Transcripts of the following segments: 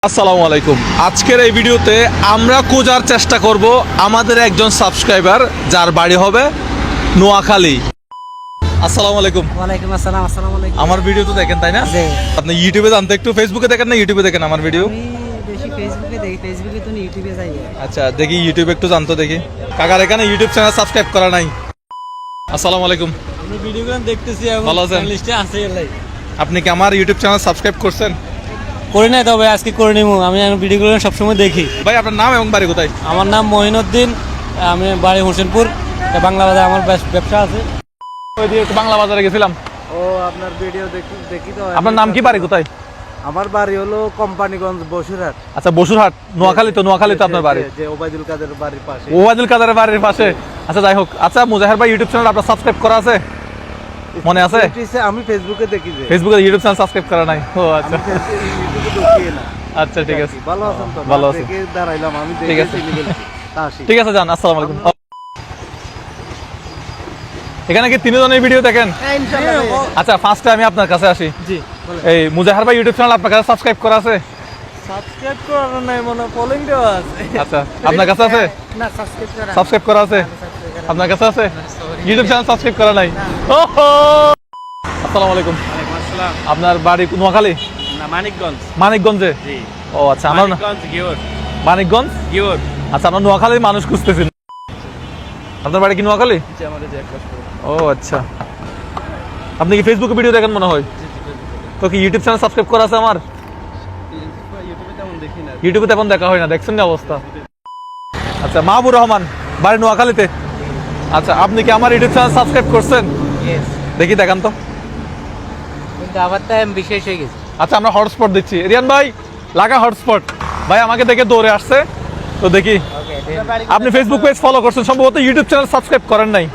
আসসালামু আলাইকুম। আজকের এই ভিডিওতে আমরা খোঁজার চেষ্টা করব আমাদের একজন সাবস্ক্রাইবার যার বাড়ি হবে নোয়াখালী। আসসালামু আলাইকুম। ওয়ালাইকুম আসসালাম। আসসালামু আলাইকুম। আমার ভিডিও তো দেখেন তাই না? জি। আপনি ইউটিউবে জানতে একটু ফেসবুকে দেখেন না ইউটিউবে দেখেন আমার ভিডিও? আমি বেশি ফেসবুকে দেখি, ফেসবুকে তো ইউটিউবে যাই। আচ্ছা দেখি ইউটিউবে একটু জানতো দেখি। কাকার এখানে ইউটিউব চ্যানেল সাবস্ক্রাইব করা নাই। আসসালামু আলাইকুম। আমি ভিডিওগুলো দেখতেছি এবং ভালো আছেন? লিস্টে আছে এলাই। আপনি কি আমার ইউটিউব চ্যানেল সাবস্ক্রাইব করছেন? করি নাই, তবে আজকে করে নিবো। আমি ভিডিওগুলো সবসময় দেখি। ভাই আপনার নাম এবং বাড়ি কোথায়? আমার নাম মহিনুদ্দিন, আমি বাড়ি হোসেনপুর, বাংলা বাজার আমার ব্যবসা আছে। ওই দিয়ে একটু বাংলা বাজারে গেছিলাম। ও আপনার ভিডিও দেখি তো। আপনার নাম কি, বাড়ি কোথায়? আমার বাড়ি হলো কোম্পানিগঞ্জ, বসুরহাট। আচ্ছা বসুরহাট, নোয়াখালী তো? নোয়াখালী তো আপনার বাড়ি? যে ওবায়দুল কাদের বাড়ির পাশে। ওবায়দুল কাদেরের বাড়ির পাশে। আচ্ছা যাই হোক। আচ্ছা মুজাহির ভাই ইউটিউব চ্যানেল আপনার সাবস্ক্রাইব করা আছে? মনে আছে? আমি ফেসবুকে দেখি যে। ফেসবুকে ইউটিউব চ্যানেল সাবস্ক্রাইব করা নাই? ও আচ্ছা ইউটিউবে দেখি না। আচ্ছা ঠিক আছে। ভালো আছেন তো? ভালো আছি। দেখে দাঁড়াইলাম আমি, ঠিক দেখে আছে। চিনি বলছি। তা আসি। ঠিক আছে যান। আসসালামু আলাইকুম। এখানে কি তিনজনের ভিডিও দেখেন? হ্যাঁ, ইনশাআল্লাহ। আচ্ছা ফার্স্টে আমি আপনার কাছে আসি। জি। এই মুজাহির ভাই ইউটিউব চ্যানেল আপনার কাছে সাবস্ক্রাইব করা আছে? সাবস্ক্রাইব করার নাই, মনে ফলোইং দেওয়া আছে। আচ্ছা আপনার কাছে আছে? না, সাবস্ক্রাইব করা। সাবস্ক্রাইব করা আছে? আপনার কাছে আছে? ইউটিউব চ্যানেল সাবস্ক্রাইব করা নাই? ওহো। আসসালামু আলাইকুম। ওয়ালাইকুম আসসালাম। আপনার বাড়ি নোয়াখালী? না, মানিকগঞ্জ। মানিকগঞ্জে? জি। ও আচ্ছা আমার গিওর। মানিকগঞ্জ। গিওর। আচ্ছা আমরা নোয়াখালীর মানুষ খুঁজতেছি। আপনার বাড়ি কি নোয়াখালী? যে আমাদের যে এক পাশ করে। ও আচ্ছা। আপনি কি ফেসবুকে ভিডিও দেখেন মনে হয়? তো কি ইউটিউব চ্যানেল সাবস্ক্রাইব করা আছে আমার? ইউটিউবে তেমন দেখি না। ইউটিউবে তেমন দেখা হয় না, দেখছেন না অবস্থা। আচ্ছা মাহবুর রহমান, বাড়ি নোয়াখালীতে। আচ্ছা আপনি কি আমার ইউটিউব চ্যানেল সাবস্ক্রাইব করছেন? ইয়েস। দেখি দেখান তো। কিন্তু আবার তাই আমি বিশেষ হয়ে গেছি। আচ্ছা আমরা হটস্পট দিচ্ছি। রিয়ান ভাই লাগা হটস্পট। ভাই আমাকে দেখে দৌড়ে আসছে তো দেখি। আপনি ফেসবুক পেজ ফলো করছেন, সম্ভবত ইউটিউব চ্যানেল সাবস্ক্রাইব করেন নাই।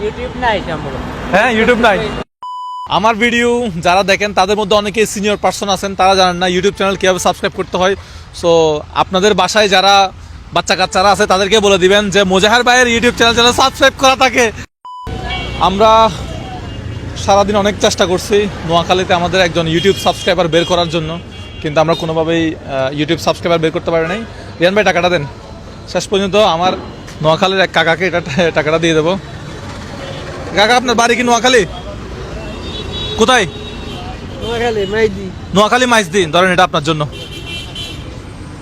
ইউটিউব নাই সম্ভবত। হ্যাঁ ইউটিউব নাই। আমার ভিডিও যারা দেখেন তাদের মধ্যে অনেকে সিনিয়র পার্সন আছেন, তারা জানেন না ইউটিউব চ্যানেল কীভাবে সাবস্ক্রাইব করতে হয়। সো আপনাদের বাসায় যারা বাচ্চা কাচ্চারা আছে তাদেরকে বলে দিবেন যে মুজাহির ভাইয়ের ইউটিউব চ্যানেল যেন সাবস্ক্রাইব করা থাকে। আমরা সারাদিন অনেক চেষ্টা করছি নোয়াখালীতে আমাদের একজন ইউটিউব সাবস্ক্রাইবার বের করার জন্য, কিন্তু আমরা কোনোভাবেই ইউটিউব সাবস্ক্রাইবার বের করতে পারি নাই। রিয়ান ভাই টাকাটা দেন। শেষ পর্যন্ত আমার নোয়াখালীর এক কাকাকে এটা টাকাটা দিয়ে দেবো। কাকা আপনার বাড়ি কি নোয়াখালী? কোথায়? নোয়াখালী মাইদি। নোয়াখালী মাইজদিন। ধরেন এটা আপনার জন্য।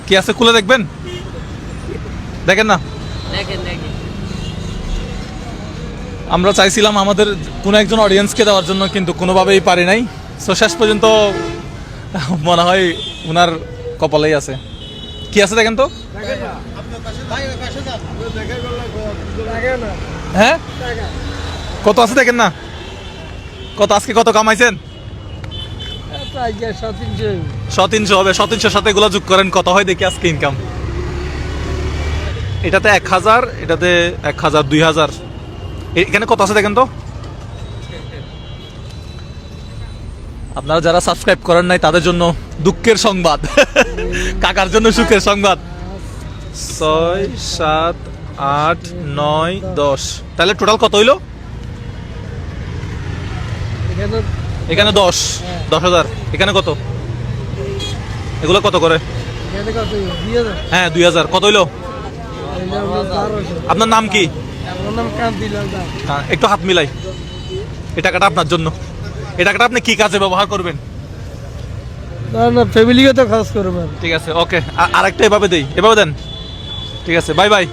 কি আছে খুলে দেখবেন? দেখেন না। দেখেন। আমরা চাইছিলাম আমাদের কোনো একজন অডিয়েন্সকে দেওয়ার জন্য, কিন্তু কোনোভাবেই পারি নাই। সো শেষ পর্যন্ত মনে হয় ওনার কপালেই আছে। কি আছে দেখেন তো। হ্যাঁ কত আছে দেখেন না। কত আজকে কত কামাইছেন? 100-300 হবে। 100-300 সাথে এগুলো যোগ করেন কত হয় দেখি আজকে ইনকাম। এটাতে 1000, এটাতে 1000, 2000। এখানে কত আছে দেখেন তো। আপনারা যারা সাবস্ক্রাইব করেন নাই তাদের জন্য দুঃখের সংবাদ, কাকার জন্য সুখের সংবাদ। 6, 7, 8, 9, 10। তাহলে টোটাল কত হইলো? এখানে 10,000। এখানে কত? এগুলো কত করে? হ্যাঁ 2000। কত হইলো? আপনার নাম কি? একটু হাত মিলাই। এই টাকাটা আপনার জন্য। এই টাকাটা আপনি কি কাজে ব্যবহার করবেন? ফ্যামিলিকে তো খরচ করবেন। ঠিক আছে ওকে। আরেকটা এভাবে দেই, এভাবে দেন। ঠিক আছে বাই বাই।